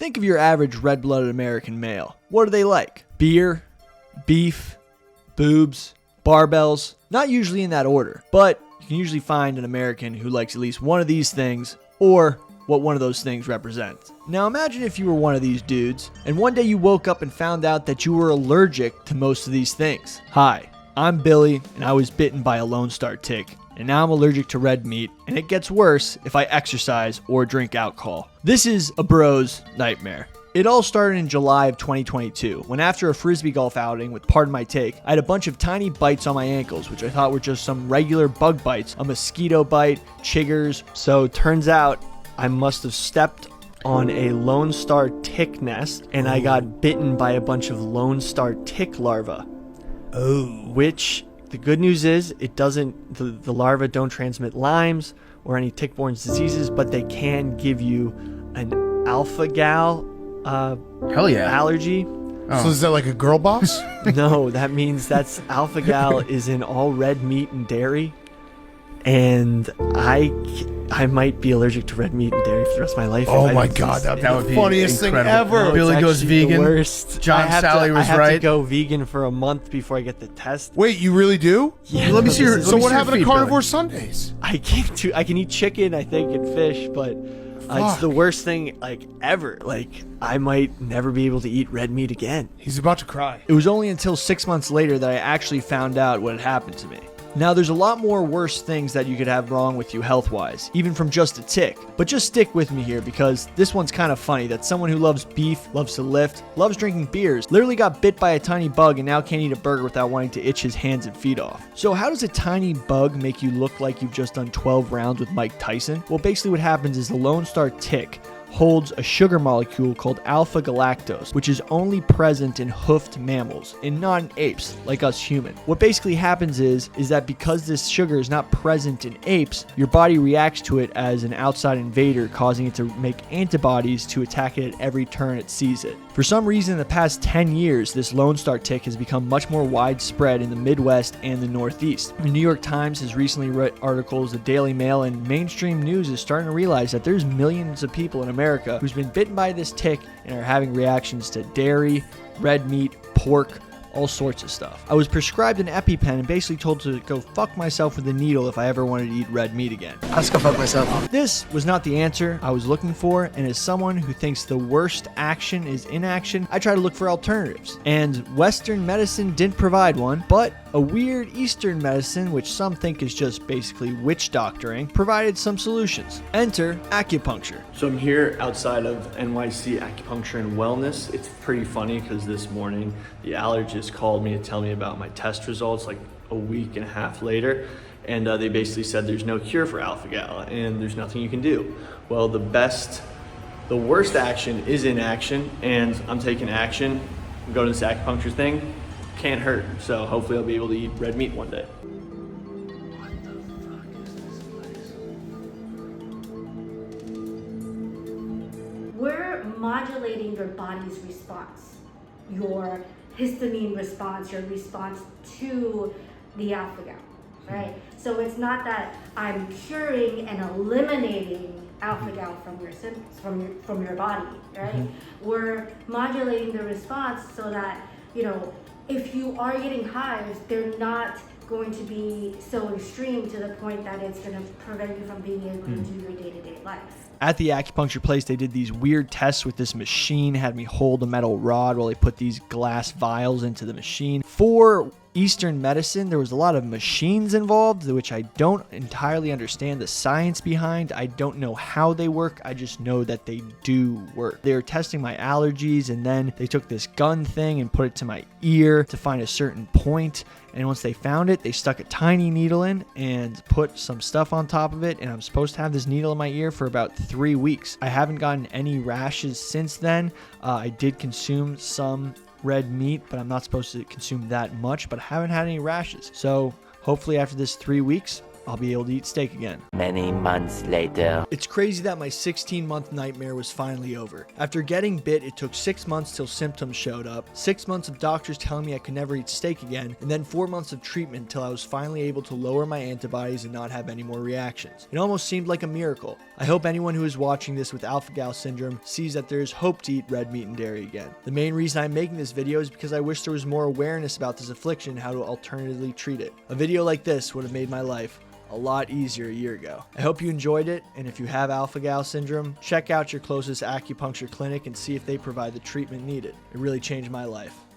Think of your average red-blooded American male. What are they like? Beer, beef, boobs, barbells. Not usually in that order, but you can usually find an American who likes at least one of these things, or what one of those things represents. Now imagine if you were one of these dudes, and one day you woke up and found out that you were allergic to most of these things. Hi, I'm Billy, and I was bitten by a Lone Star tick, and now I'm allergic to red meat, and it gets worse if I exercise or drink alcohol. This is a bro's nightmare. It all started in July of 2022, when after a frisbee golf outing with Pardon My Take, I had a bunch of tiny bites on my ankles, which I thought were just some regular bug bites, a mosquito bite, chiggers. So turns out I must have stepped on a Lone Star tick nest, and I got bitten by a bunch of Lone Star tick larvae. Oh. Which, the good news is, it doesn't, the larvae don't transmit Lyme's or any tick-borne diseases, but they can give you an alpha-gal Hell yeah. allergy. Oh. So is that like a girl boss? No, that means that's alpha-gal is in all red meat and dairy, and I might be allergic to red meat and dairy for the rest of my life. Oh my god, that'd be That the would be funniest thing incredible. ever. No, Billy it's goes actually the vegan. worst. John Sally was I have right. to go vegan for a month before I get the test. Wait, you really do? Yeah, Let me see your- this is- So me what see your happened to feet, carnivore Billy. Sundays? I can eat chicken, I think, and fish, but it's the Fuck. worst thing like ever. Like I might never be able to eat red meat again. He's about to cry. It was only until 6 months later that I actually found out what had happened to me. Now, there's a lot more worse things that you could have wrong with you health-wise, even from just a tick. But just stick with me here, because this one's kind of funny that someone who loves beef, loves to lift, loves drinking beers, literally got bit by a tiny bug and now can't eat a burger without wanting to itch his hands and feet off. So how does a tiny bug make you look like you've just done 12 rounds with Mike Tyson? Well, basically what happens is the Lone Star tick holds a sugar molecule called alpha-galactose, which is only present in hoofed mammals and not in apes like us human. What basically happens is that because this sugar is not present in apes, your body reacts to it as an outside invader, causing it to make antibodies to attack it at every turn it sees it. For some reason, in the past 10 years, this Lone Star tick has become much more widespread in the Midwest and the Northeast. The New York Times has recently written articles, the Daily Mail, and mainstream news is starting to realize that there's millions of people in America who's been bitten by this tick and are having reactions to dairy, red meat, pork, all sorts of stuff. I was prescribed an EpiPen and basically told to go fuck myself with a needle if I ever wanted to eat red meat again. I'll just go fuck myself. This was not the answer I was looking for, and as someone who thinks the worst action is inaction, I try to look for alternatives. And Western medicine didn't provide one, but a weird Eastern medicine, which some think is just basically witch doctoring, provided some solutions. Enter acupuncture. So I'm here outside of NYC Acupuncture and Wellness. It's pretty funny because this morning the allergist called me to tell me about my test results like a week and a half later. And they basically said there's no cure for alpha-gal and there's nothing you can do. Well, the worst action is inaction, and I'm taking action. I'm going to this acupuncture thing. Can't hurt. So hopefully I'll be able to eat red meat one day. What the fuck is this place? We're modulating your body's response, your histamine response, your response to the alpha-gal, right? So it's not that I'm curing and eliminating alpha-gal from your symptoms, from your body, right? Mm-hmm. We're modulating the response so that, you know, if you are getting hives, they're not going to be so extreme to the point that it's going to prevent you from being able to do your day-to-day life. At the acupuncture place, they did these weird tests with this machine, had me hold a metal rod while they put these glass vials into the machine. For Eastern medicine, there was a lot of machines involved, which I don't entirely understand the science behind. I don't know how they work. I just know that they do work. They were testing my allergies, and then they took this gun thing and put it to my ear to find a certain point. And once they found it, they stuck a tiny needle in and put some stuff on top of it. And I'm supposed to have this needle in my ear for about 3 weeks. I haven't gotten any rashes since then. I did consume some red meat, but I'm not supposed to consume that much, but I haven't had any rashes. So hopefully after this 3 weeks, I'll be able to eat steak again. Many months later. It's crazy that my 16-month nightmare was finally over. After getting bit, it took 6 months till symptoms showed up, 6 months of doctors telling me I could never eat steak again, and then 4 months of treatment till I was finally able to lower my antibodies and not have any more reactions. It almost seemed like a miracle. I hope anyone who is watching this with alpha-gal syndrome sees that there is hope to eat red meat and dairy again. The main reason I'm making this video is because I wish there was more awareness about this affliction and how to alternatively treat it. A video like this would have made my life a lot easier a year ago. I hope you enjoyed it, and if you have alpha-gal syndrome, check out your closest acupuncture clinic and see if they provide the treatment needed. It really changed my life.